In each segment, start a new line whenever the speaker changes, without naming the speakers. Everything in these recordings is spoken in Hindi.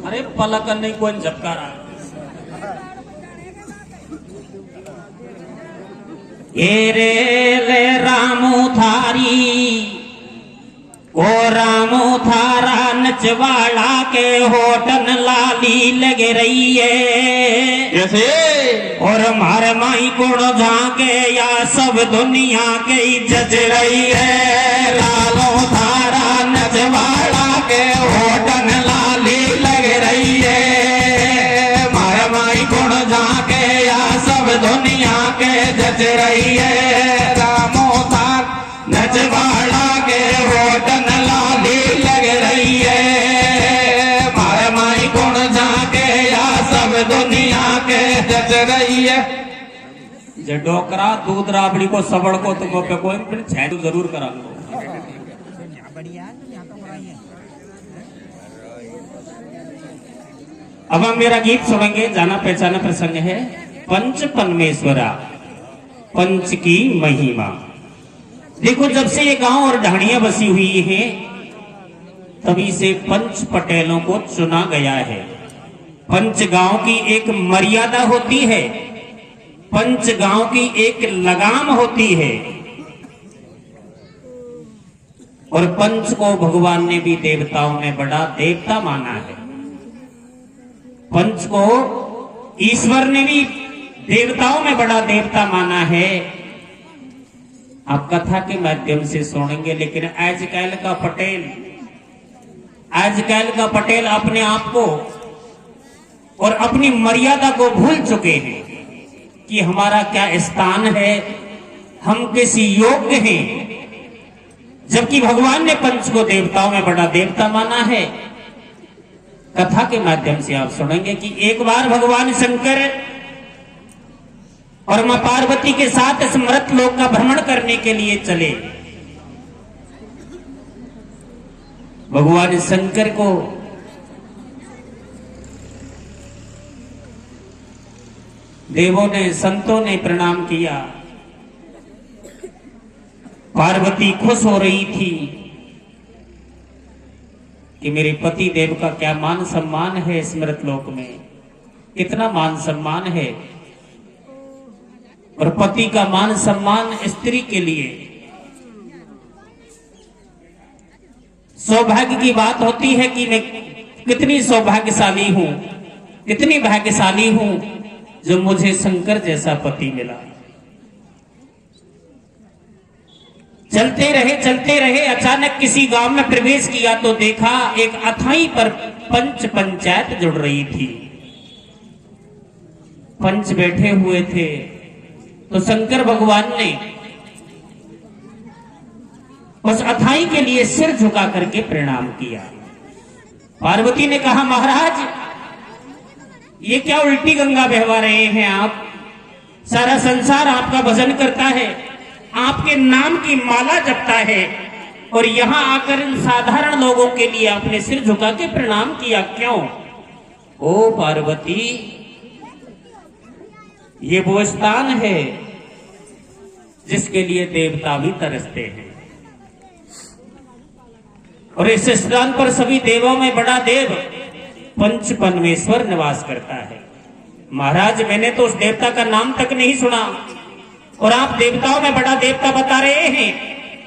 अरे पलक नहीं कोई झपका रहा। रे ले रामू थारी ओ रामू थारा नचवाड़ा के होटन लाली लग रही है
कैसे
और मारे माई कोण झाके या सब दुनिया के जज रही है। लालो थारा नचवाड़ा के होटन लाली लग रही है। मारे माई कोण झाके या सब दुनिया के जज रही है। रामो थार नचवाड़ा के होटन लाली लग रही है। मारे माई कोण झाके या सब दुनिया के जज रही है। जे डोकरा दूध राबड़ी को सबड़ को तो पे कोई फिर छेड़ जरूर करा लो। अब हम मेरा गीत सुनेंगे। जाना पहचाना प्रसंग है पंच परमेश्वरा पंच की महिमा। देखो जब से ये गांव और ढाणियां बसी हुई हैं तभी से पंच पटेलों को चुना गया है। पंच गांव की एक मर्यादा होती है, पंच गांव की एक लगाम होती है और पंच को भगवान ने भी देवताओं में बड़ा देवता माना है। पंच को ईश्वर ने भी देवताओं में बड़ा देवता माना है। आप कथा के माध्यम से सुनेंगे, लेकिन आजकल का पटेल अपने आप को और अपनी मर्यादा को भूल चुके हैं कि हमारा क्या स्थान है, हम किस योग्य हैं, जबकि भगवान ने पंच को देवताओं में बड़ा देवता माना है। कथा के माध्यम से आप सुनेंगे कि एक बार भगवान शंकर और मां पार्वती के साथ स्मृत लोक का भ्रमण करने के लिए चले। भगवान शंकर को देवों ने संतों ने प्रणाम किया। पार्वती खुश हो रही थी कि मेरे पति देव का क्या मान सम्मान है, स्मृत लोक में कितना मान सम्मान है। और पति का मान सम्मान स्त्री के लिए सौभाग्य की बात होती है कि मैं कितनी सौभाग्यशाली हूं, कितनी भाग्यशाली हूं जो मुझे शंकर जैसा पति मिला। चलते रहे अचानक किसी गांव में प्रवेश किया तो देखा एक अथाई पर पंच पंचायत जुड़ रही थी। पंच बैठे हुए थे तो शंकर भगवान ने उस अथाई के लिए सिर झुका करके प्रणाम किया। पार्वती ने कहा महाराज ये क्या उल्टी गंगा बहवा रहे हैं आप, सारा संसार आपका भजन करता है, आपके नाम की माला जपता है और यहां आकर इन साधारण लोगों के लिए आपने सिर झुका के प्रणाम किया क्यों? ओ पार्वती ये वो स्थान है जिसके लिए देवता भी तरसते हैं और इस स्थान पर सभी देवों में बड़ा देव पंच परमेश्वर निवास करता है। महाराज मैंने तो उस देवता का नाम तक नहीं सुना और आप देवताओं में बड़ा देवता बता रहे हैं।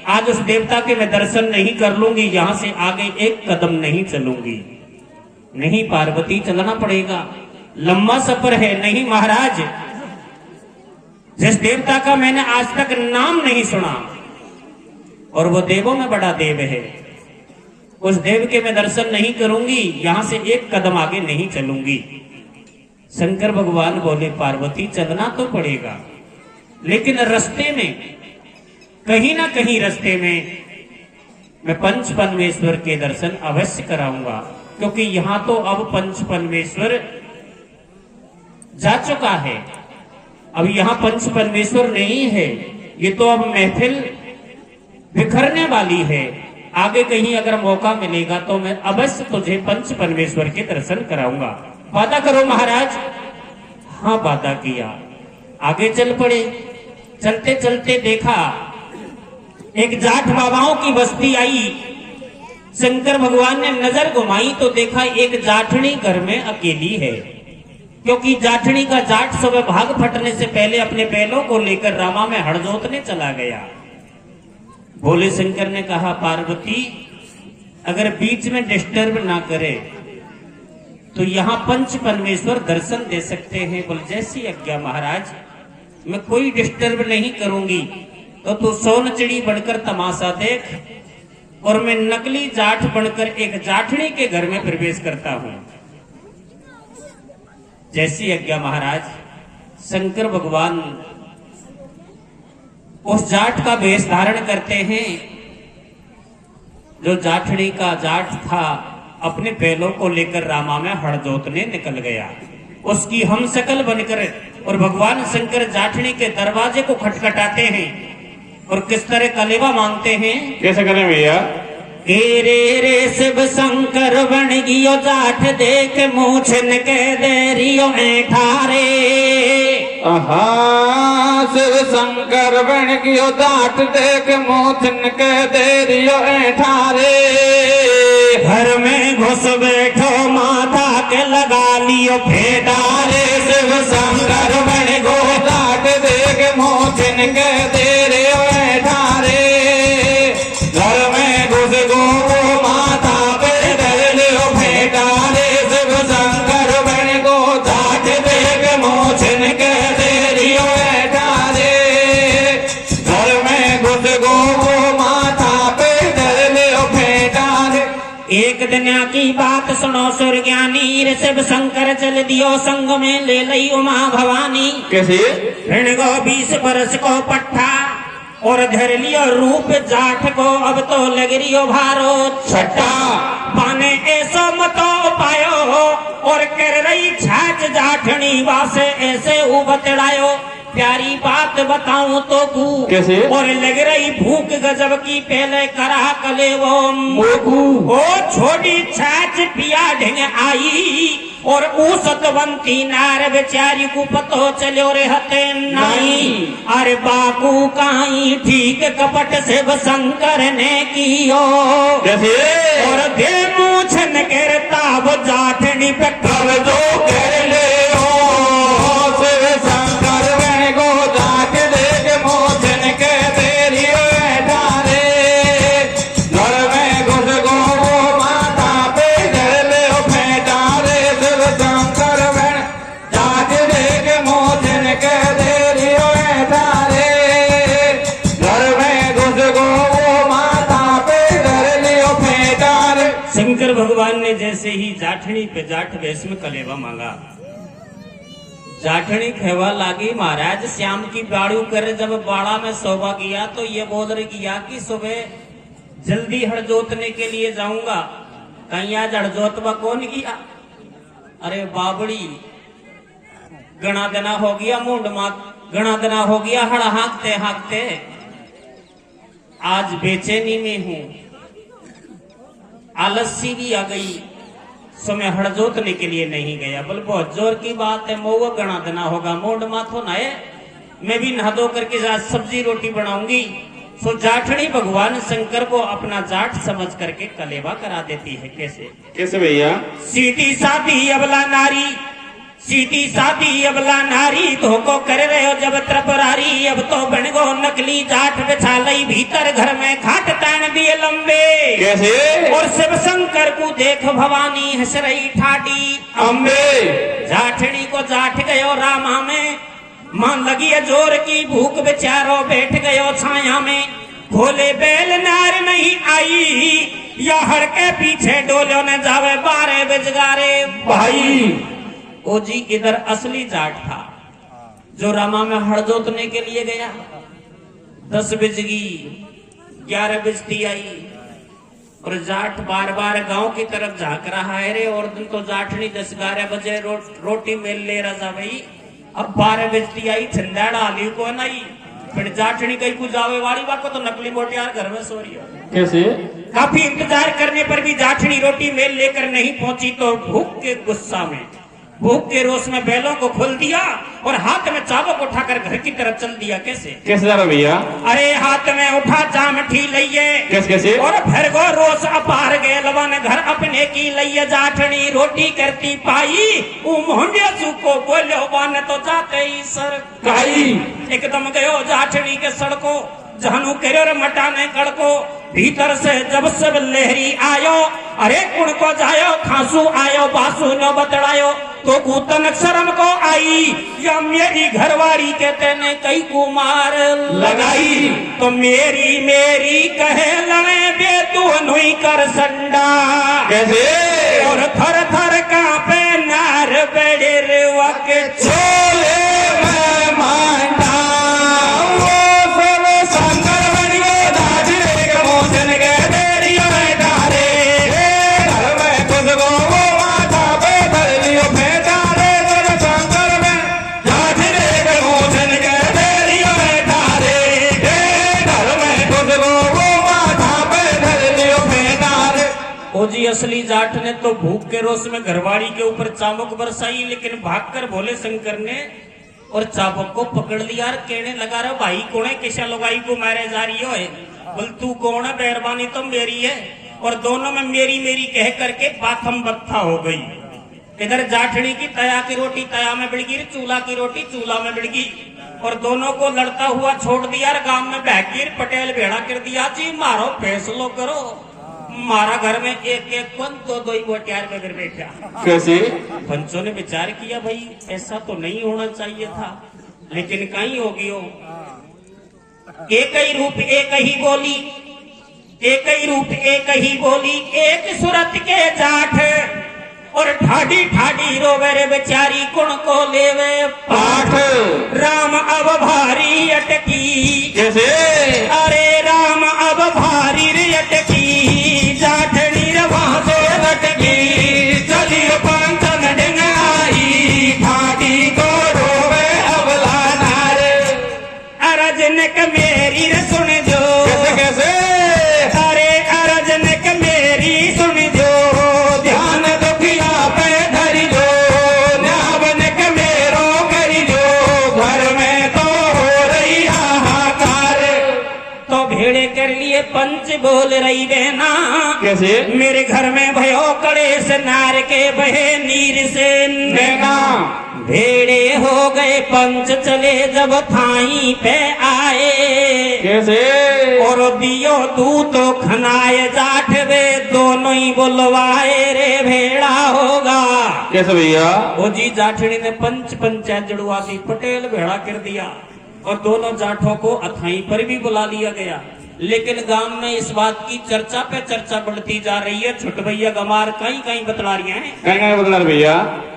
आज उस देवता के मैं दर्शन नहीं कर लूंगी, यहां से आगे एक कदम नहीं चलूंगी। नहीं पार्वती चलना पड़ेगा, लंबा सफर है। नहीं महाराज जिस देवता का मैंने आज तक नाम नहीं सुना और वो देवों में बड़ा देव है, उस देव के मैं दर्शन नहीं करूंगी, यहां से एक कदम आगे नहीं चलूंगी। शंकर भगवान बोले पार्वती चलना तो पड़ेगा, लेकिन रास्ते में कहीं ना कहीं रास्ते में मैं पंच परमेश्वर के दर्शन अवश्य कराऊंगा, क्योंकि यहां तो अब पंच परमेश्वर जा चुका है। अब यहां पंच परमेश्वर नहीं है, ये तो अब महफिल बिखरने वाली है। आगे कहीं अगर मौका मिलेगा तो मैं अवश्य तुझे पंच परमेश्वर के दर्शन कराऊंगा। वादा करो महाराज। हाँ वादा किया। आगे चल पड़े। चलते चलते देखा एक जाट बाबाओं की बस्ती आई शंकर भगवान ने नजर घुमाई तो देखा एक जाठनी घर में अकेली है, क्योंकि जाठनी का जाट सुबह भाग फटने से पहले अपने बैलों को लेकर रामा में हड़ जोतने चला गया। भोले शंकर ने कहा, पार्वती अगर बीच में डिस्टर्ब ना करे तो यहां पंच परमेश्वर दर्शन दे सकते हैं। बोल जैसी आज्ञा महाराज, मैं कोई डिस्टर्ब नहीं करूंगी, तो तू सोन चिड़ी बनकर तमाशा देख और मैं नकली जाट बनकर एक जाठनी के घर में प्रवेश करता हूं। जैसी आज्ञा महाराज। शंकर भगवान उस जाट का वेश धारण करते हैं जो जाठनी का जाट था, अपने बैलों को लेकर रामा में हड़ जोतने निकल गया। उसकी हम शकल बनकर और भगवान शंकर जाठनी के दरवाजे को खटखटाते हैं और किस तरह कलेवा मांगते हैं।
कैसे करें भैया?
रे रे शिव शंकर बन गियो जाठ देख मूछन के देरियो ऐठारे।
आहा, शिव शंकर बन गियो जाठ देख मूछन के देरियो ऐठारे।
घर में घुस बैठो माथा के लगा लियो फेदारे।
शिव शंकर बन गो जाठ देख मूछन के देरियो ऐठारे। घर में घुस गो माथा पे धर लियो फेदारे। शिव शंकर बन गो जाठ देख मूछन के देरियो ऐठारे। घर में घुस गो माथा पे धर लियो फेदारे।
एक दिन की बात सुनो सुरज्ञानी, शिव शंकर चल दियो संग में ले लई उमा भवानी।
कैसे?
ऋण गो 20 बरस को पट्टा और धर लियो रूप जाठ को, अब तो लग रियो भारो छट्टा। पाने ऐसो मतो पायो और कर रही छाछ जाठनी वासे ऐसे उबतड़ायो। प्यारी बात बताऊं तो कू
कैसे?
और लग रही भूख गजब की, पहले करा कले वो
मोकू।
ओ छोटी छाछ पिया ढंग आई और ऊ सतवंती नार बेचारी को पतो चलो रे हते नहीं। अरे बाकू काई ठीक कपट से शंकर ने कियो।
कैसे?
और दे मूछन करता वो जाठनी पे
कर दो कर ले हो। शिव शंकर बन गो जाठ देख मूछन के देरियो ऐठारे। घर में घुस गो माथा पे धर ले फेटारे। शिव शंकर बन जाठ देख मूछन के देरियो ऐठारे। घर में घुस गो माथा पे धर लियो फेटारे।
शंकर भगवान ने जैसे ही जाठनी पे जाठ वेश में कलेवा मांगा, जाठनी कहवा लागी, महाराज श्याम की बाड़ू कर जब बाड़ा में शोभा किया तो ये बोल रही किया कि सुबह जल्दी हड़ जोतने के लिए जाऊंगा। कहीं आज हड़ जोतवा कौन किया? अरे बाबड़ी, गणा दना हो गया मुंड मात, गणा दना हो गया हड़ हाँकते हाँकते। आज बेचैनी में हूं, आलसी भी आ गई, सो मैं हड़ जोतने के लिए नहीं गया। बोल बहुत जोर की बात है, मोह गणा देना होगा, मोड माथो ना है। मैं भी नहा धो करके आज सब्जी रोटी बनाऊंगी। सो जाठनी भगवान शंकर को अपना जाट समझ करके कलेवा करा देती है। कैसे?
कैसे भैया?
सीधी सादी अबला नारी, सीधी सादी अबला नारी धोखो कर रहे हो जब त्रपरारी। अब तो बन गो नकली जाट बिछा लई भीतर घर में खाट तान दिए लंबे।
कैसे?
और शिव शंकर को देख भवानी हंस रही ठाडी
अम्बे।
जाठनी को जाठ गयो रामा में, मान लगी है जोर की भूख, बेचारो बैठ गयो छाया में। खोले बैल नार नहीं आई, या हड़ के पीछे डोलो न जावे 12 बजगारे
भाई।
ओ जी इधर असली जाट था जो रामा में हड़ जोतने के लिए गया। 10 बजगी, 11 बजती आई और जाट बार बार गांव की तरफ झांक रहा है। रे और दिन तो जाठनी 10-11 बजे रोटी मेल ले रहा भाई। अब 12 बजती आई, छंदाड़ा आली को नहीं, फिर जाठनी कहीं को जावे वाली बात को तो नकली मोटियार घर में सो रही हो।
कैसे?
काफी इंतजार करने पर भी जाठनी रोटी मेल लेकर नहीं पहुंची तो भूख के गुस्सा में भूख के रोष में बैलों को खोल दिया और हाथ में चाबुक उठाकर घर की तरफ चल दिया। कैसे
कैसे जा रहा भैया?
अरे हाथ में उठा जामठी लइये,
कैसे कैसे?
और भरगो रोष अपार गेलवन घर अपने की लइये जाठनी रोटी करती पाई। ऊ मोहंडिया को बोलो बन तो जाते ही सर
काई
एकदम गयो जाठनी के सड़को जानू करो मटाने कड़को। भीतर से जब सब लहरी आयो, अरे कुण को जायो खांसू आयो बासु न बतड़ायो तो कूतन शर्म को आई। या मेरी घरवाड़ी के तेने कई कुमार लगाई तो मेरी मेरी कहे लड़े बे तू नुई कर संडा।
कैसे?
और थर थर कांपे नार बड़े रेवा के
छोले में मांडा वो सब शंकर बन गए दादी के मोचन के देरियो डारे घर में खुशबू वो माथा पे धर लियो फेंटा रे सब शंकर में दादी के मोचन के देरियो डारे घर में खुशबू वो माथा पे धर लियो फेंटा रे।
ओ जी असली जाट ने तो भूख के रोष में घरवाड़ी के ऊपर चाबुक बरसाई, लेकिन भागकर भोले शंकर ने और चाबुक को पकड़ लिया और कहने लगा रे भाई कौन है, किसा लुगाई को मारे जा रही हो? बोल तू कौन है? मेहरबानी तो मेरी है। और दोनों में मेरी मेरी कह करके बाथम बत्था हो गई। इधर जाठनी की तया की रोटी तया में बिड़ गई, चूल्हा की रोटी चूल्हा में बिड़ गई और दोनों को लड़ता हुआ छोड़ दिया और गांव में बहकीर पटेल भेड़ा कर दिया। जी मारो फैसलो करो। मारा घर में एक एक कौन दो दो ही बोटियार में फिर बैठा।
कैसे?
पंचों ने विचार किया भाई ऐसा तो नहीं होना चाहिए था, लेकिन कहीं होगी हो। एक ही रूप एक ही बोली, एक ही रूप एक ही बोली, एक सूरत के जाठ और ठाडी ठाडी रोवे रे बेचारी कुण को लेवे
पाठ।
राम अब भारी अटकी।
कैसे?
अरे राम अब भारी रे अटकी, जाठनी रे वहां से लटकी।
चलियो पंचन डिंगाई ठाडी को रोवे अबला नारे।
अरजनक मेरी रे सुन जो।
कैसे कैसे?
अरे अरजनक मेरी सुन जो,
ध्यान दुखिया पे धरी जो न्यावनक मेरो करी जो घर में तो हो रही हाहाकार।
तो भेड़े कर लिए पंच बोल रही बहना।
कैसे?
मेरे घर में भयो कड़ेश नार के बहे नीर से
नैना।
भेड़े हो गए पंच चले जब थाई पे आए।
कैसे?
और दियो तू तो खनाए जाठ वे दोनों ही बुलवाए रे भेड़ा होगा।
कैसे भैया?
ओ जी जाठड़ी ने पंच पंचायत जड़ुआ दी, पटेल भेड़ा कर दिया और दोनों जाठों को अथाई पर भी बुला लिया गया। लेकिन गांव में इस बात की चर्चा पे चर्चा बढ़ती जा रही है। छुट भैया गमार कहीं कहीं बतला रही है।
कहीं बदला भैया।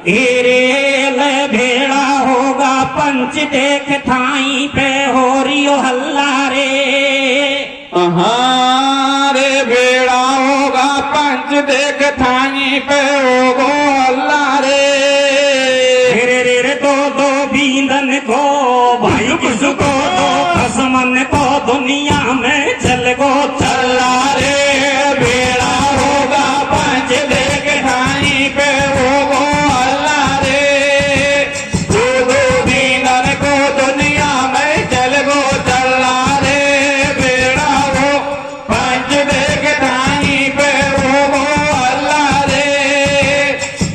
रे भेड़ा होगा पंच देख थाई पे हो रियो हल्ला रे।
रे भेड़ा होगा पंच देख थाई पे होगो अल्लाह रे।
रे दो दो बींदन को भाई किसको दो खसमन को दुनिया में चल गो
चला रे। भेड़ा होगा पंच देख थाई पे होगो अल्लाह रे। दो दो दीनन को दुनिया में चल गो चला रे। भेड़ा हो पंच देख थाई पे होगो अल्लाह रे।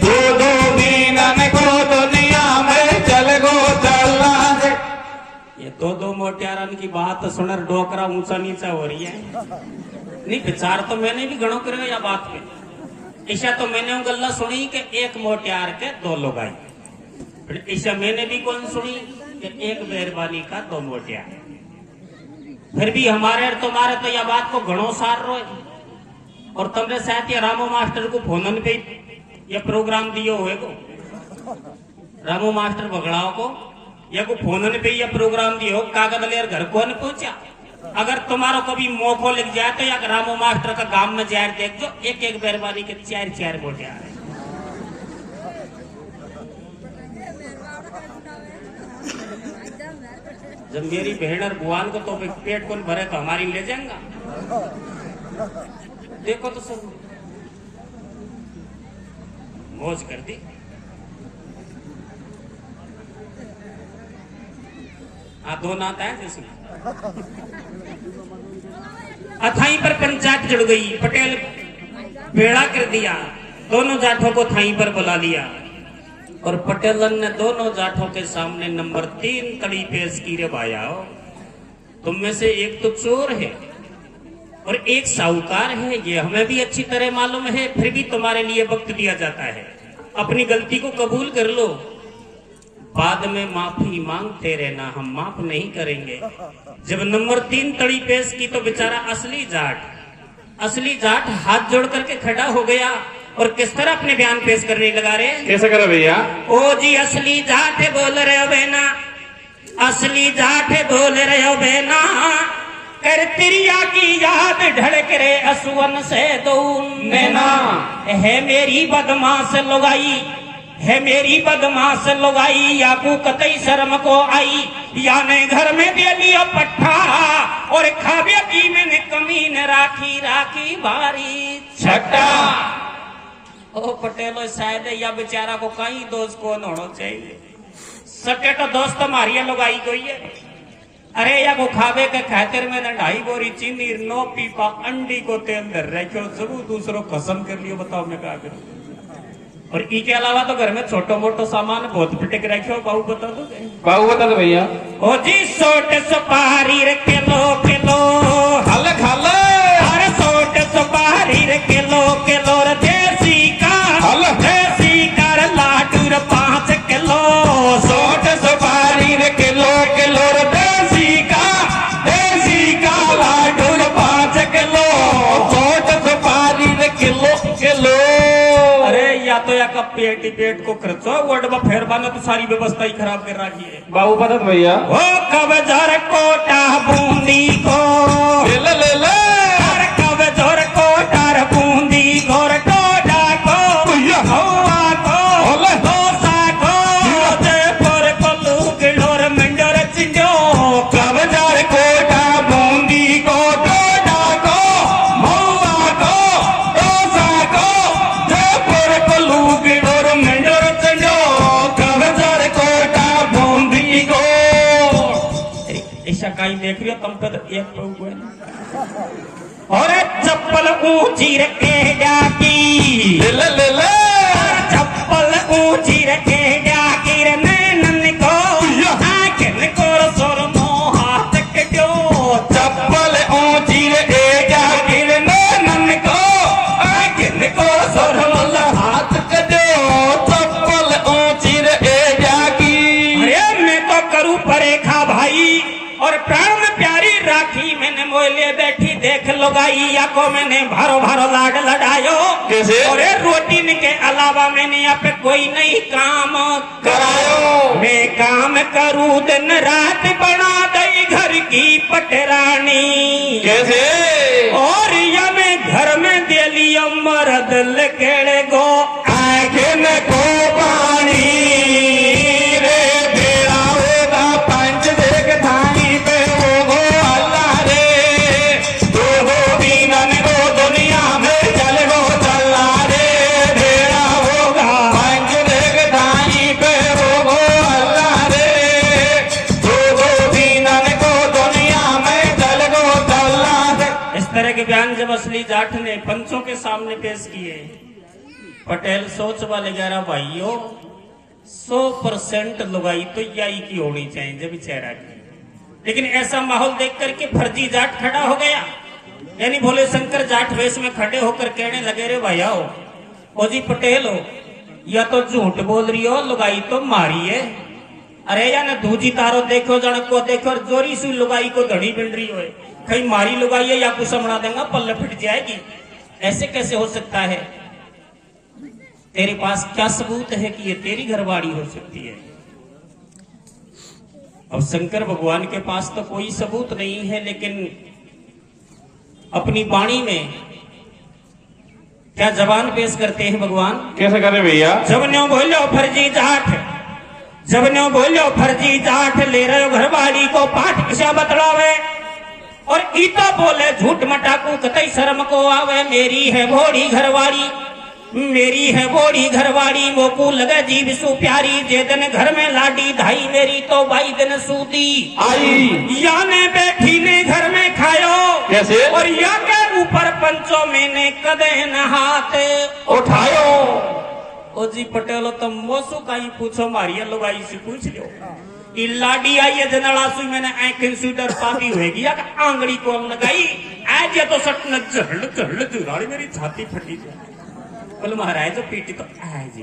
दो दो दीनन को दुनिया में चल गो चला रे।
ये दो मोटियारन की बात सुनर डोकरा ऊंचा नीचा हो रही है। नहीं विचार तो मैंने भी गणो करेगा या बात पे। ऐसा तो मैंने गल्ला सुनी कि एक मोटियार के दो लोग आई। फिर ऐसा मैंने भी कौन सुनी कि एक मेहरबानी का दो मोटियार। फिर भी हमारे और तुम्हारे तो यह बात को घणो सार रो। और तुमने शायद ये रामो मास्टर को फोनन पे यह प्रोग्राम दियो होएगो। रामो मास्टर बगड़ाओ को या को फोनन पे यह प्रोग्राम दियो कागज लेर घर को न पहुंचा। अगर तुम्हारा कभी मौको लग जाए तो या रामो मास्टर का गांव में जाकर देख जो एक एक मेहरबानी के चार चार मोटे आ रहे। जब मेरी बहन और बुआन को तो पेट कौन भरे तो हमारी ले जाएगा। देखो तो सब मौज कर दी। हाँ दो नाता है जिसमें अथाई पर पंचायत जुड़ गई। पटेल बेड़ा कर दिया, दोनों जाठों को थाई पर बुला लिया और पटेलन ने दोनों जाठों के सामने नंबर 3 तड़ी पेश की। रे भाया, तुम में से एक तो चोर है और एक साहूकार है, ये हमें भी अच्छी तरह मालूम है, फिर भी तुम्हारे लिए वक्त दिया जाता है। अपनी गलती को कबूल कर लो, बाद में माफी मांगते रहना, हम माफ नहीं करेंगे। जब नंबर 3 तड़ी पेश की तो बेचारा असली जाट हाथ जोड़ करके खड़ा हो गया और किस तरह अपने बयान पेश करने लगा। रे
कैसे करे भैया?
ओ जी असली जाट बोल रहे हो बेना, असली जाट बोल रहे हो बेना, कर तिरिया की याद ढड़क रे असुवन से दो नैना। है मेरी बदमाश लुगाई, है मेरी बदमाश लुगाई, याकू कतई शर्म को आई, याने घर में दे लिया पट्टा और खावे की मैंने कमीन राखी राखी बारी छट्टा। ओ पटेलो शायद या बेचारा को कहीं दोस्त कौन होना चाहिए, सके तो दोस्त हमारी लुगाई कोई है। अरे या को खावे के खातिर में 2.5 बोरी चीनी 9 पीपा अंडी को तेल धर रखो, जरूर दूसरों कसम कर लियो, बताओ मैं क्या करूं। और इसके अलावा तो घर में छोटो मोटो सामान बहुत पिटक रखो। बाबू बता दो
भैया।
ओ जी सोट सुपारी रे किलो किलो
खाले खाले,
अरे सोट सुपारी रे किलो किलो रे देसी कर लाडू रे 5 किलो,
सोट सुपारी रे किलो किलो रे देसी का लाडू रे 5 किलो, सोट सुपारी रे किलो किलो।
अरे या तो या का पेट को खर्चो वर्ड में फेर बाने तो सारी व्यवस्था ही खराब कर रखी है।
बाबू बता भैया।
ओ कब जर कोटा बूंदी को
ले ले ले,
अरे कब जर कोटा बूंदी गोर टोडा को हवा को डोसा को जयपुर पल्लू गिलोर मंडोर चिंजो।
कब जर कोटा बूंदी को टोडा को हवा को डोसा को जयपुर पल्लू गिलोर मंडोर चिंजो। कब जर कोटा बूंदी को।
ऐसा कहीं देख रही हो तुम पे तो एक पे हुए ना। और चप्पल ऊंची रखे जाकी,
ले ले ले,
चप्पल ऊंची रखे जाकी रे नैनन को आंखन को सोर मोह हाथ के दो।
चप्पल ऊंची रे जाकी रे नैनन को आंखन को सोर मोह हाथ के दो। चप्पल ऊंची रे जाकी।
अरे मैं तो करूं परेखा भाई और प्राण में प्यारी राखी, मैंने मोले बैठी देख लुगाई, या को मैंने भारो भारो लाड लड़ायो।
कैसे?
और रोटी के अलावा मैंने यहाँ पे कोई नहीं काम
करायो।
मैं काम करूं दिन रात बना दई घर की पटरानी।
कैसे?
और या मैं घर में दे लिया मर्द लकेड़े गो
आंखन को पानी रे भेड़ा होगा पंच देख थानी पे होगो अल्लाह रे। दो दीनन को दुनिया में चल गो चला रे। भेड़ा होगा पंच देख थानी पे होगो अल्लाह रे। दो दीनन को दुनिया में चल गो चला रे।
इस तरह के बयान जब असली जाट ने पंचों के सामने पेश किए, पटेल सोच वाले 11 भाइयों 100% लुगाई तो यही की होनी चाहिए जब चेहरा की। लेकिन ऐसा माहौल देख करके फर्जी जाट खड़ा हो गया, यानी भोले शंकर जाट वेश में खड़े होकर कहने लगे, रे भैया ओ जी पटेल हो, या तो झूठ बोल रही हो, लुगाई तो मारी है। अरे या ना दूजी तारो देखो जन को देखो जोरी सी लुगाई को धड़ी बिन रही हो, कहीं मारी लुगाई है या कुछ बना देगा पल्ले फिट जाएगी। ऐसे कैसे हो सकता है? तेरे पास क्या सबूत है कि ये तेरी घरवाड़ी हो सकती है? अब शंकर भगवान के पास तो कोई सबूत नहीं है, लेकिन अपनी वाणी में क्या जबान पेश करते हैं भगवान।
कैसे करे भैया?
जब न्यो बोलो फर्जी जाट, जब न्यो बोलो फर्जी जाट, ले रहे हो घरवाड़ी को पाठ किसा बतलावे। और ईता बोले झूठ मटाकू कतई शर्म को आवे, मेरी है भोड़ी घरवाड़ी। मेरी है बोड़ी घरवाड़ी मोकू लगे जीव सु प्यारी जे दिन घर में लाडी धाई मेरी तो भाई दिन सूती
आई
या ने बैठी ने घर में खायो
कैसे
और या के ऊपर पंचो मैंने कदे न हाथ
उठायो
ओ जी पटेलो तुम मोसू का ही पूछो मारिया लुगाई से पूछ लो कि लाडी आई है जनड़ा सुई मैंने आंखें सुडर पापी होएगी या आंगड़ी को लगाई आज ये तो सट न झड़ झड़ जुराड़ी मेरी छाती फटी जाए बोल महाराज तो पीटी तो आज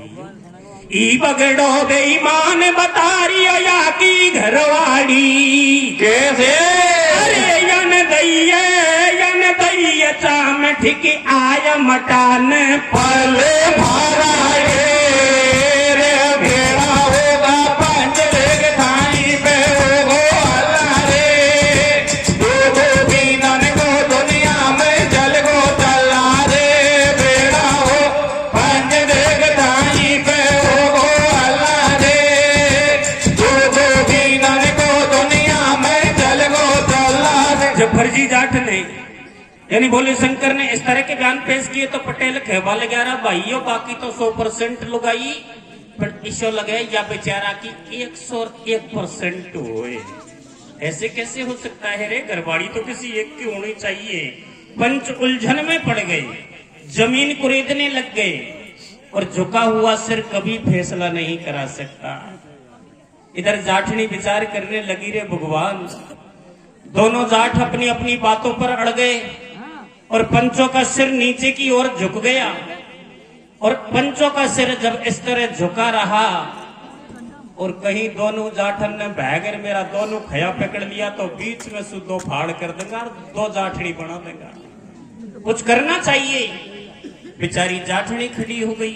ई बगड़ो बेईमान बता रही हो या की घरवाड़ी
कैसे
अरे यन दइये चाम ठीक आया मटान
पले भारा रे भेड़ा होगा पंच देख थाई पे होगो अल्लाह रे दो दीनन को दुनिया में जल गो चला रे भेड़ा हो पंच देख थाई पे होगो अल्लाह रे दो दीनन को दुनिया में जल गो चला रे।
जब फर्जी जाट ने यानी भोले शंकर ने इस तरह के बयान पेश किए तो पटेल कहवा लगा रहा भाइयों बाकी तो 100% लुगाई पर ईश्वर लगे या बेचारा की 101% हुए ऐसे कैसे हो सकता है रे घरवाड़ी तो किसी एक की होनी चाहिए। पंच उलझन में पड़ गए जमीन कुरेदने लग गए और झुका हुआ सिर कभी फैसला नहीं करा सकता। इधर जाठनी विचार करने लगी रे भगवान दोनों जाट अपनी अपनी बातों पर अड़ गए और पंचों का सिर नीचे की ओर झुक गया और पंचों का सिर जब इस तरह झुका रहा और कहीं दोनों जाठन ने भैगर मेरा दोनों खया पकड़ लिया तो बीच में से दो फाड़ कर देगा और दो जाठड़ी बना देगा। कुछ करना चाहिए। बेचारी जाठड़ी खड़ी हो गई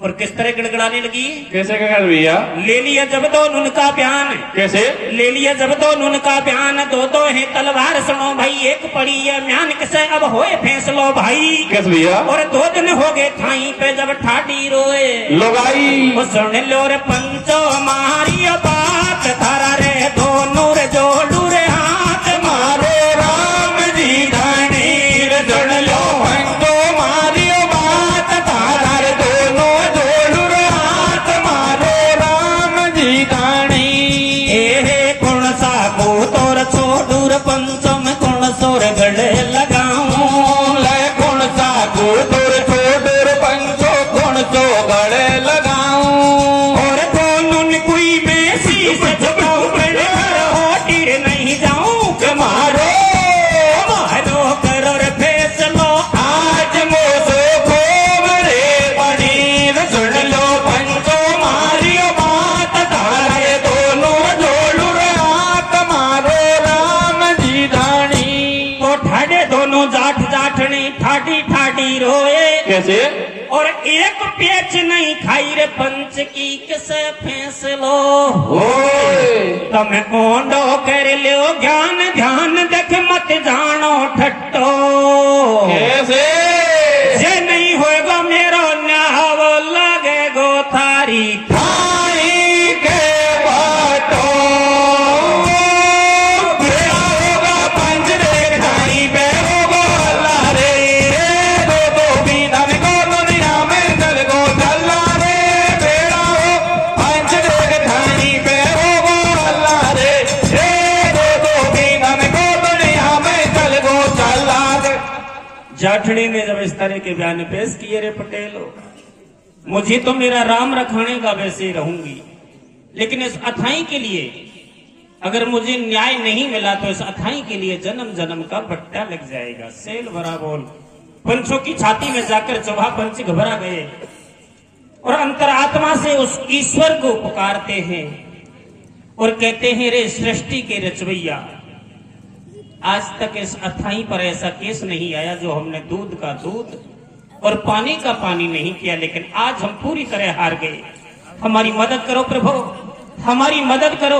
और किस तरह गड़गड़ाने लगी।
कैसे कर भैया
ले लिया जब दो नुन का बयान
कैसे
ले लिया जब दो नुन का बयान दो दो है तलवार सुनो भाई एक पड़ी है म्यान किसे अब होए फैसलो भाई
कैसे भैया
और 2 दिन हो गए थाई पे जब ठाडी रोए
लोगाई
वो सुन लो रे पंचो मारी बात थारा रे दोनों रे जोड़ू रे हाथ
मारो राम जी धनीर सुन लो पंचो मारी बात तारा रे दोनों जोड़ू रे हाथ मारो राम जी धनी
ए कौन सा को तोर छोड़ूर पंचम कौन सोर गड़े लगाऊं
ले कौन सा गोदुर छोडुर पंचो कौन सो गले लगाऊं
और दोनों ने कोई बेसी से झुकाऊं बड़े घर होटिर नहीं जाऊं
मारो
मारो करो रे फैसलो
आज मोसो खूब रे पनीर सुन लो पंचो मारियो बात तारे दोनों जोड़ू रे हाथ मारो राम जी धानी
तो ठाडे दोनों जाठ जाठनी ठाडी ठाडी रोए
कैसे
और एक पेच नहीं खाई रे पंच की किसे फैसलो
ओए
तम ओंडो कर लियो ज्ञान ध्यान देख मत जानो ठट्टो
कैसे
जे नहीं होएगा मेरो न्याव लगेगो थारी
थाई के बाटो भेड़ा होगा पंच रे थाई पे होगा अल्लाह रे दो बीनन को दुनिया में चल गो चला रे भेड़ा हो पंच रे थाई पे होगा अल्लाह रे दो बीनन को दुनिया में चल गो चला रे।
जाठड़ी ने जब इस तरह के बयान पेश किए रे पटेलो मुझे तो मेरा राम रखाने का वैसे ही रहूंगी लेकिन इस अथाई के लिए अगर मुझे न्याय नहीं मिला तो इस अथाई के लिए जन्म जन्म का बट्टा लग जाएगा। सेल भरा बोल पंचों की छाती में जाकर चौहा पंच घबरा गए और अंतरात्मा से उस ईश्वर को पुकारते हैं और कहते हैं रे सृष्टि के रचवैया आज तक इस अथाई पर ऐसा केस नहीं आया जो हमने दूध का दूध और पानी का पानी नहीं किया लेकिन आज हम पूरी तरह हार गए। हमारी मदद करो प्रभु हमारी मदद करो।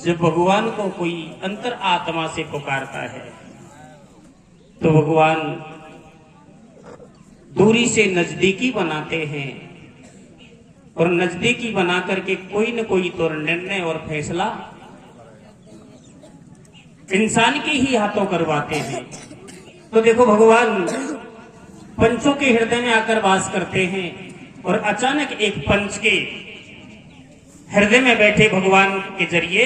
जब भगवान को कोई अंतर आत्मा से पुकारता है तो भगवान दूरी से नजदीकी बनाते हैं और नजदीकी बना करके कोई न कोई तो निर्णय और फैसला इंसान के ही हाथों करवाते हैं। तो देखो भगवान पंचों के हृदय में आकर वास करते हैं। और अचानक एक पंच के हृदय में बैठे भगवान के जरिए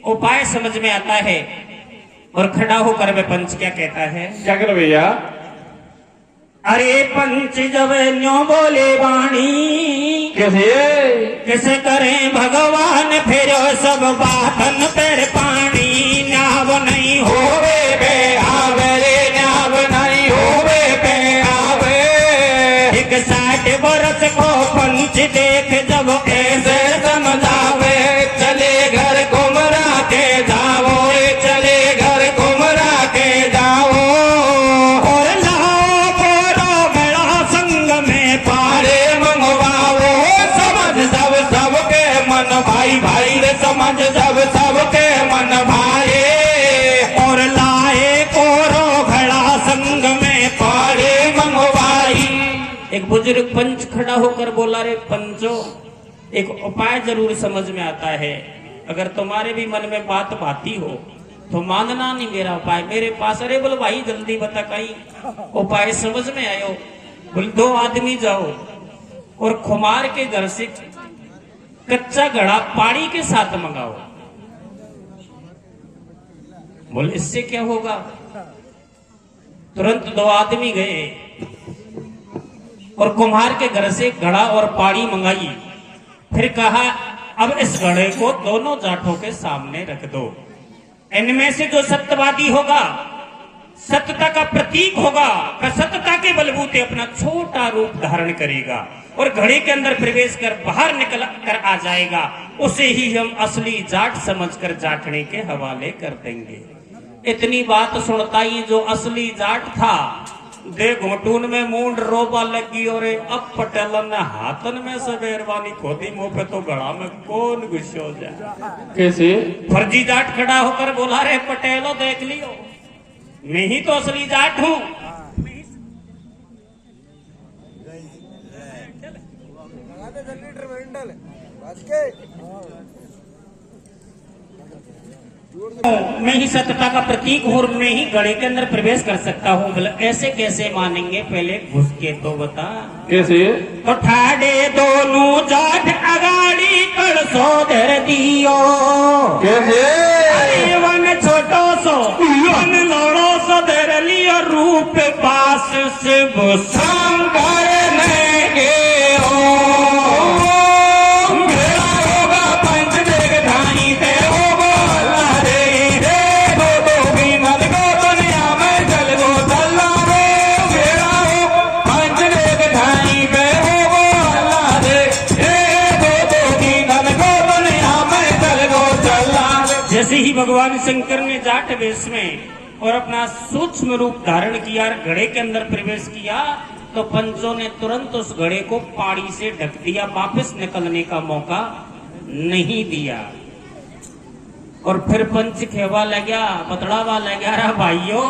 उपाय समझ में आता है और खड़ा होकर वह पंच क्या कहता है?
क्या कर भैया?
अरे पंच जब न्यो बोले वाणी,
कैसे?
कैसे करें भगवान फिर सब बातन पर पानी। न्याव नहीं होवे
पे आवे रे, न्याव नहीं होवे पे आवे।
एक 60 बरस को पंच देख जब
ऐसे समझावे, चले घर कुमरा के जाओ, चले घर कुमरा के जाओ।
और लाओ बोलो बड़ा संग में
पारे मंगवाओ, समझ सब सबके मन भाई, भाई रे समझ सब सबके मन भाई।
और लाए कोरो घड़ा संग में
पारे मंगवाई।
एक बुजुर्ग पंच खड़ा होकर बोला, रे पंचो, एक उपाय जरूर समझ में आता है। अगर तुम्हारे भी मन में बात भाती हो तो मानना नहीं मेरा उपाय मेरे पास। अरे बोल भाई जल्दी बता, कहीं उपाय समझ में आयो? बोल 2 आदमी जाओ और खुमार के घर से कच्चा घड़ा पानी के साथ मंगाओ। बोल इससे क्या होगा? तुरंत 2 आदमी गए और कुम्हार के घर से घड़ा और पानी मंगाई। फिर कहा अब इस घड़े को दोनों जाटों के सामने रख दो। इनमें से जो सत्यवादी होगा, सत्यता का प्रतीक होगा, वह सत्यता के बलबूते अपना छोटा रूप धारण करेगा और घड़े के अंदर प्रवेश कर बाहर निकल कर आ जाएगा। उसे ही हम असली जाट समझकर जाटने के हवाले कर देंगे। इतनी बात सुनता ही जो असली जाट था, दे घोटून में मूंड रोबा लगी और अब पटेलन ने हाथन में से बेरवानी खोदी मुंह पे तो गड़ा में कौन गुस्से हो जाए।
कैसे?
फर्जी जाट खड़ा होकर बोला, रे पटेलो देख लियो, मैं ही तो असली जाट हूं। मैं ही सत्यता का प्रतीक हूं और मैं ही घड़े के अंदर प्रवेश कर सकता हूं। बोले ऐसे कैसे मानेंगे, पहले घुस के तो बता।
कैसे?
तो ठाडे दोनों जाट अगाड़ी कर सो धर दियो।
कैसे?
अरे वन छोटो सो वन लोड़ो सो धर लियो, रूप पास से वो
शंकर ने के
जैसे ही भगवान शंकर ने जाट वेश में और अपना सूक्ष्म रूप धारण किया, घड़े के अंदर प्रवेश किया, तो पंचों ने तुरंत उस घड़े को पानी से ढक दिया, वापस निकलने का मौका नहीं दिया। और फिर पंच खेवा लगा, बतड़ावा लगा, रहा भाइयों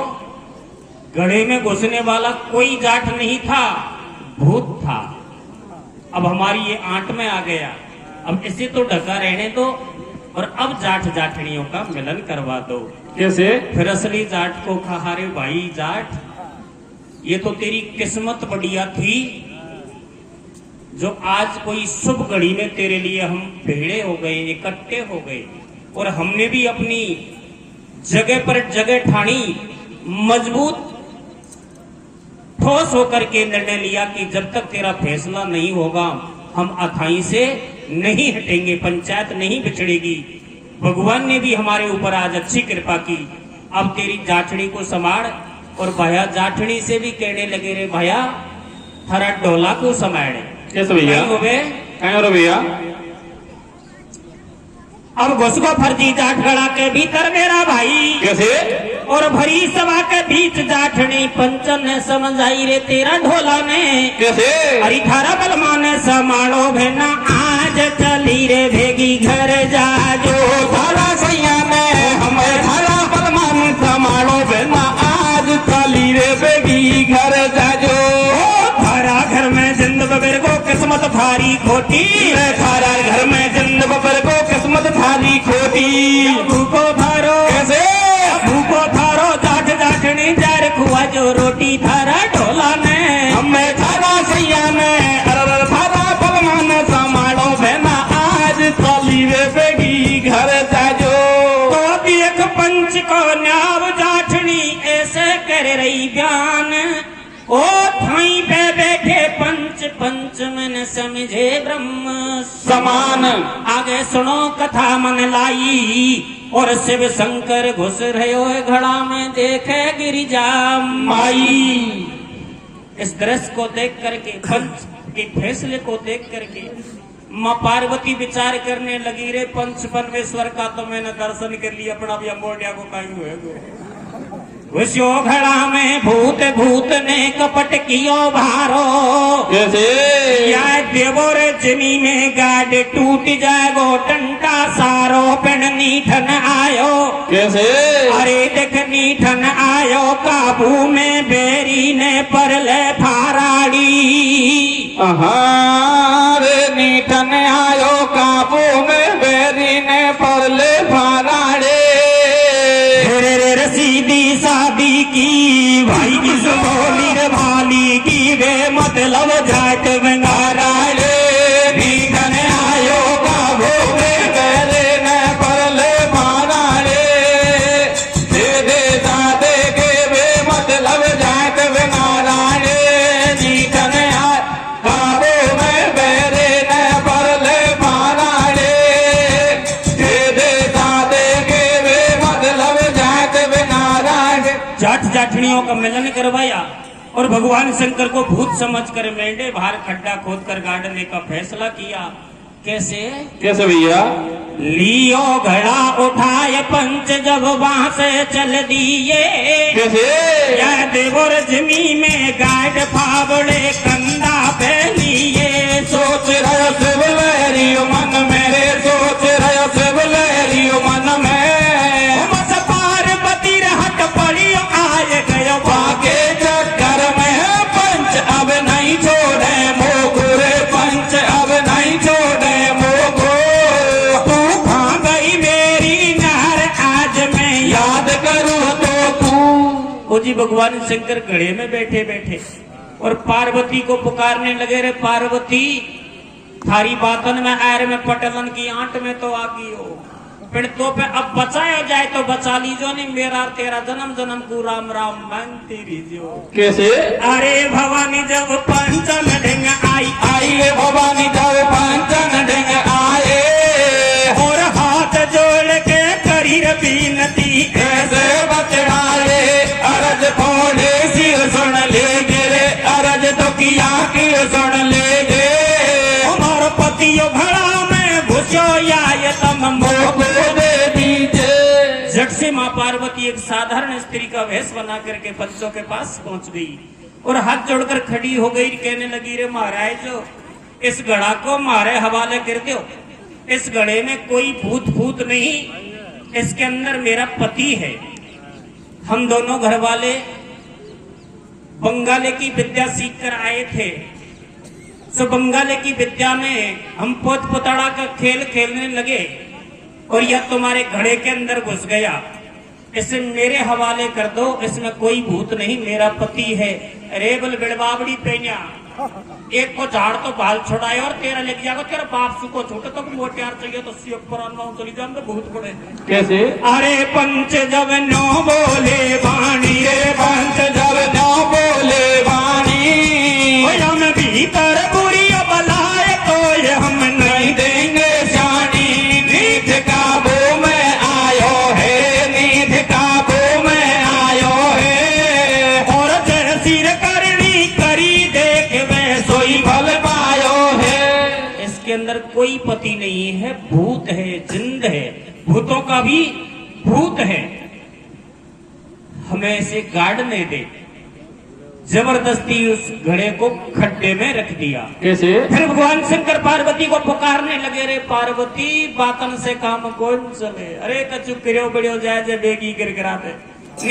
घड़े में घुसने वाला कोई जाट नहीं था, भूत था। अब हमारी ये आंट में आ गया, अब इसे तो ढका रहने दो और अब जाट जाटनियों का मिलन करवा दो।
कैसे?
फिर असली जाट को कहा, रे भाई जाट, ये तो तेरी किस्मत बढ़िया थी जो आज कोई शुभ घड़ी में तेरे लिए हम भेड़े हो गए, इकट्ठे हो गए और हमने भी अपनी जगह पर जगह ठानी, मजबूत ठोस होकर के निर्णय लिया कि जब तक तेरा फैसला नहीं होगा हम अथाई से नहीं हटेंगे, पंचायत नहीं बिछड़ेगी। भगवान ने भी हमारे ऊपर आज अच्छी कृपा की। अब तेरी जाटनी को संभाल। और भैया जाटनी से भी कहने लगे, रे भैया थारा डोला को संभाले।
कैसे भैया? कहीं हो भैया?
अब घुसको फर्जी जाट गड़ा के भीतर मेरा भाई।
कैसे?
और भरी सभा के बीच जाटनी पंचन ने समझाई, रे तेरा ढोला ने।
कैसे?
अरे थारा बलमा ने संभालो भेना, आज चली रे भेगी घर जाजो।
थारा सैया ने हमें थारा बलमा ने संभालो भेना, आज चली रे बेगी घर जाजो।
थारा घर में जिंद बबर को किस्मत थारी खोटी,
थारा घर में जिंद बबर को किस्मत थारी खोटी।
भूखो थारो
कैसे?
भूखो थारो जाट जाटनी जार खुआ जो रोटी, थारा ढोला ने दे रही बयान। ओ थाई पे बैठे पंच पंच मन समझे ब्रह्म
समान।
आगे सुनो कथा मन लाई और शिव शंकर घुस रहे हो घड़ा में देखे गिरिजा माई। इस दृश्य को देख करके पंच के फैसले को देख करके माँ पार्वती विचार करने लगी रे पंच परमेश्वर का तो मैंने दर्शन कर लिया अपना भी अम्बोटिया को कहीं हुए उस्यो घड़ा में भूत भूत ने कपट कियो भारो।
कैसे
या देवोर जनी में गाड टूट जाएगो टंटा सारो पेन नीठन आयो।
कैसे
अरे देख नीठन आयो काबू में बेरी ने परले फाराड़ी।
रे नीठन आयो काबू में बेरी ने परले फाराड़े।
सीधी शादी की भाई की सुबोली रे भाली की वे मतलब जाट बंगारा रे।
नीठन आयो काबू में बेरी ने परले फाराड़े। दे दे दादे के वे मतलब जाट बंगारा रे। नीठन आयो काबू में बेरी ने परले फाराड़े। दे दे दादे के वे मतलब जाट
जाट जाटनियों का मिलन करवाया और भगवान शंकर को भूत समझकर मेंढे बाहर खड्डा खोदकर गाड़ने का फैसला किया। कैसे
कैसे भैया
लियो घड़ा उठाए पंच जब वहां से चल दिए।
कैसे
या देवर जमी में गाड फावड़े कंधा पे लिए।
सोच रहे शिव लहरियो मन मेरे सोच रहे शिव लहरियो मन में।
बस पार्वती रहट पड़ी आए गयो
बाके चक्कर में पंच अब नहीं छोड़े मोको रे पंच अब नहीं छोड़े मोको।
तू खा गई मेरी नार आज मैं
याद करूं तो तू।
ओ जी भगवान शंकर घड़े में बैठे बैठे और पार्वती को पुकारने लगे रे पार्वती थारी बातन में आयर में पटलन की आंट में तो आ गई हो फिर तो पे अब बचाया जाए तो बचा लीजो नहीं मेरा तेरा जन्म जन्म को राम राम मन तेरी जो।
कैसे
अरे भवानी जब पंचम ढंग आई
आइए भवानी जब पंचन ढंग आए।
और हाथ जोड़ के करी रे बीनती
कैसे बचड़ाए अरज फोड़े सिर सुन ले गिरे अरज तो किया की सुन ले गे।
हमार पतियो घड़ा में घुसो या ये तम
मोको दे दीजिए।
झट से माँ पार्वती एक साधारण स्त्री का वेश बना करके पंचों के पास पहुंच गई और हाथ जोड़कर खड़ी हो गई कहने लगी रे महाराज जो इस घड़ा को मारे हवाले कर दो। इस घड़े में कोई भूत भूत नहीं इसके अंदर मेरा पति है। हम दोनों घर वाले बंगाली की विद्या सीख कर आए थे। सो बंगाली की विद्या में हम पोत पोताड़ा का खेल खेलने लगे और यह तुम्हारे घड़े के अंदर घुस गया। इसे मेरे हवाले कर दो इसमें कोई भूत नहीं मेरा पति है। रेबल बिड़बावड़ी पेन्या एक को झाड़ तो बाल छुड़ाए और तेरा लेके जाओ तेरा बाप सुको छूटे तो मोटियार चाहिए तो सी पर चली जाओ भूत पड़े।
कैसे
अरे पंच जब नो बोले वाणी रे पंच
जब न बोले वाणी
हम भीतर बुरी बलाए तो ये हम नहीं
देंगे जानी। नीध काबू में आयो है नीध काबू में आयो है।
और जय सिर करनी करी देख वे
सोई फल पायो है।
इसके अंदर कोई पति नहीं है भूत है जिंद है भूतों का भी भूत है। हमें इसे गाड़ने दे। जबरदस्ती उस घड़े को खड्डे में रख दिया।
कैसे
फिर भगवान शंकर पार्वती को पुकारने लगे रे पार्वती बातन से काम कौन चले। अरे कचु करो बड़ो जाए जब बेगी गिरा दे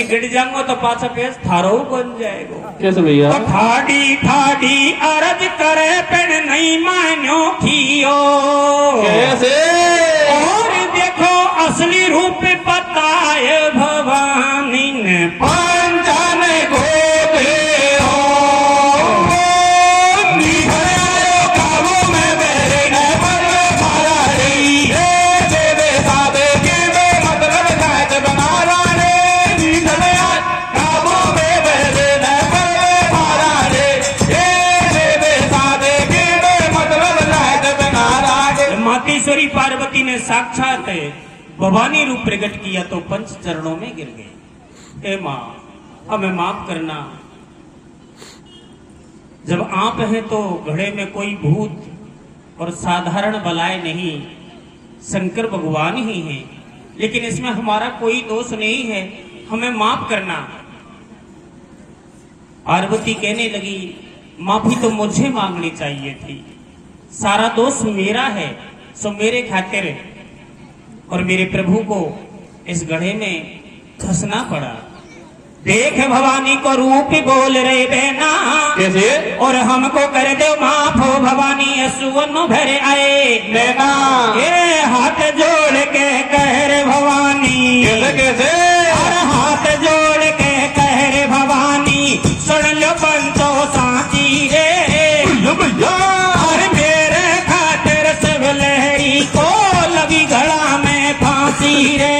गिर जाऊंगा तो पाछा पेश थारो बन जाएगा।
कैसे भैया
तो ठाडी ठाडी अरज करे पेन नहीं मानो खियो।
कैसे
और देखो असली रूप बताए भवानी ने
पंचन को
परमेश्वरी पार्वती ने साक्षात भवानी रूप प्रकट किया तो पंच चरणों में गिर गए। हे माँ, हमें माफ करना। जब आप हैं तो घड़े में कोई भूत और साधारण बलाएं नहीं, शंकर भगवान ही हैं, लेकिन इसमें हमारा कोई दोष नहीं है, हमें माफ करना। पार्वती कहने लगी, माफी तो मुझे मांगनी चाहिए थी, सारा दोष मेरा है, सो मेरे खातिर और मेरे प्रभु को इस गड्ढे में फंसना पड़ा। देख भवानी को रूप बोल रहे बहना,
कैसे?
और हमको कर दो माफ हो भवानी, असुवन भर आए
लेना
ये हाथ जोड़ के कह रे भवानी,
कैसे कैसे?
और हाथ जोड़ के कह रे भवानी, सुन लो पंचो साची रे
भैया
और मेरे खातिर सब लहरी को लगी गला में फांसी रे।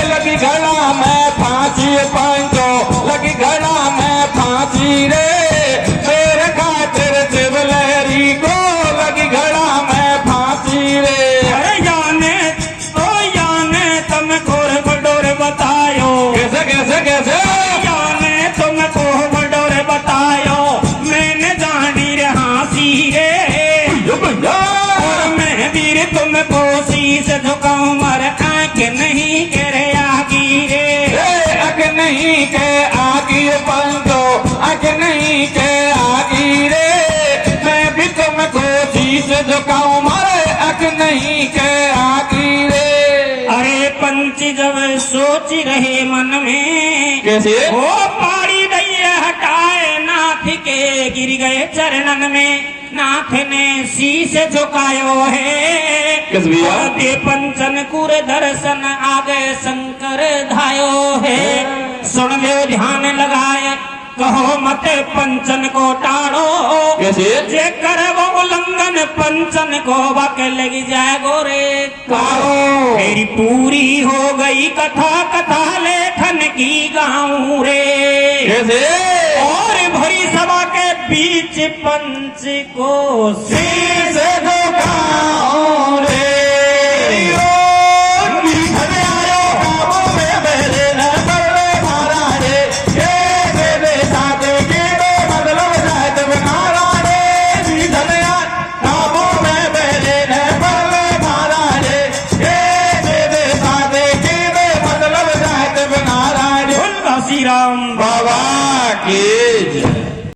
लगी गला में फांसी पंचो, लगी गला में फांसी रे, मेरे खातिर शिव लहरी को लगी गला में फांसी रे।
अरे जाने तुमको बडोर बतायो,
कैसे कैसे कैसे?
जाने तुमको बडोर बतायो, मैंने जानी रे हाँसी रे,
भैया
और मैं वीर तुमको शीश झुकाऊं, मर आंख नहीं करे आगी रे।
अग नहीं के आगी पंचो, अग नहीं के आगी रे, मैं भी तुमको शीश झुकाऊं, मारे अग नहीं के आगी रे।
अरे पंच जब सोच रहे मन में,
कैसे?
वो पाड़ी दैया हटाए नाथ के गिर गए चरणन में, नाथ ने शीश झुकायो है।
किस भैया?
दे पंचन कुर दर्शन आगे शंकर धायो है। सुन लो ध्यान लगाए, कहो मत पंचन को टाड़ो,
कैसे?
जे कर वो उल्लंघन पंचन को बक लग जाए गोरे कारो। मेरी पूरी हो गई कथा, कथा लेखन की गाऊं रे।
कैसे?
और भरी सभा के बीच पंच को
शीश झुकाऊं रे।